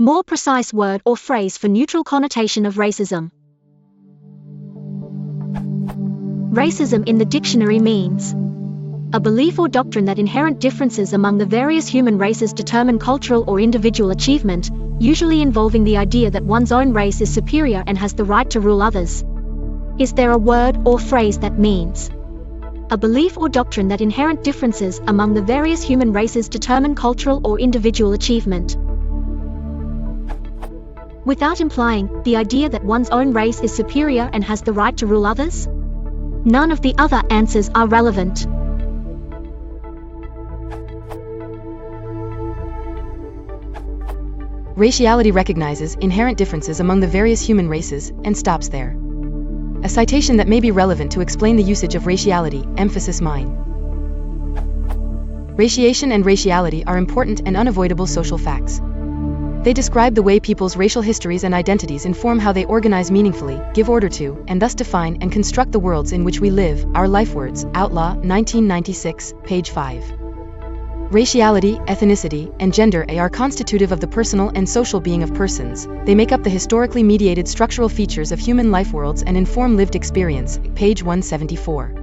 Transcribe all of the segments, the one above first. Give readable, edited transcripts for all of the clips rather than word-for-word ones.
More precise word or phrase for neutral connotation of racism. Racism in the dictionary means a belief or doctrine that inherent differences among the various human races determine cultural or individual achievement, usually involving the idea that one's own race is superior and has the right to rule others. Is there a word or phrase that means a belief or doctrine that inherent differences among the various human races determine cultural or individual achievement, without implying the idea that one's own race is superior and has the right to rule others? None of the other answers are relevant. Raciality recognizes inherent differences among the various human races and stops there. A citation that may be relevant to explain the usage of raciality, emphasis mine. Raciation and raciality are important and unavoidable social facts. They describe the way people's racial histories and identities inform how they organize meaningfully, give order to, and thus define and construct the worlds in which we live. Our Life Words, Outlaw, 1996, page 5. Raciality, ethnicity, and gender are constitutive of the personal and social being of persons. They make up the historically mediated structural features of human life worlds and inform lived experience, page 174.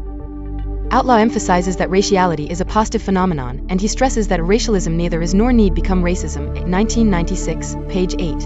Outlaw emphasizes that raciality is a positive phenomenon, and he stresses that racialism neither is nor need become racism, 1996, page 8.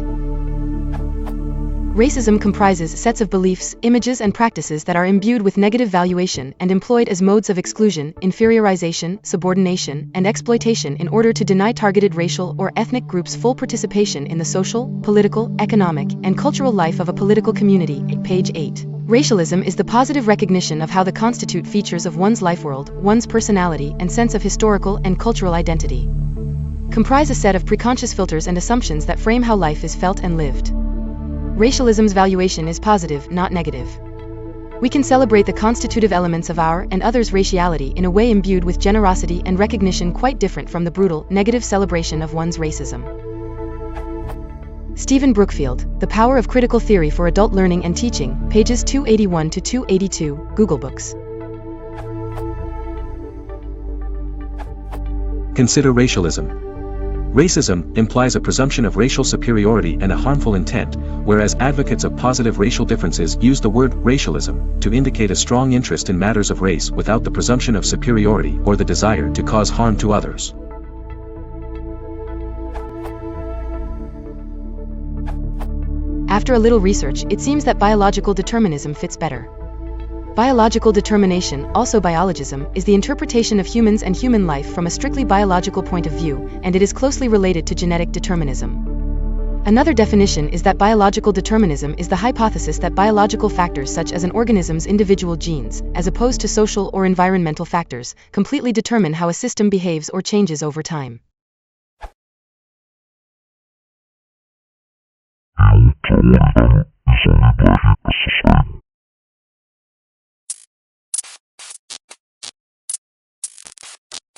Racism comprises sets of beliefs, images and practices that are imbued with negative valuation and employed as modes of exclusion, inferiorization, subordination, and exploitation in order to deny targeted racial or ethnic groups full participation in the social, political, economic, and cultural life of a political community, page 8. Racialism is the positive recognition of how the constitute features of one's life world, one's personality and sense of historical and cultural identity. Comprise a set of preconscious filters and assumptions that frame how life is felt and lived. Racialism's valuation is positive, not negative. We can celebrate the constitutive elements of our and others' raciality in a way imbued with generosity and recognition quite different from the brutal, negative celebration of one's racism. Stephen Brookfield, The Power of Critical Theory for Adult Learning and Teaching, pages 281 to 282, Google Books. Consider racialism. Racism implies a presumption of racial superiority and a harmful intent, whereas advocates of positive racial differences use the word racialism to indicate a strong interest in matters of race without the presumption of superiority or the desire to cause harm to others. After a little research, it seems that biological determinism fits better. Biological determination, also biologism, is the interpretation of humans and human life from a strictly biological point of view, and it is closely related to genetic determinism. Another definition is that biological determinism is the hypothesis that biological factors such as an organism's individual genes, as opposed to social or environmental factors, completely determine how a system behaves or changes over time. How to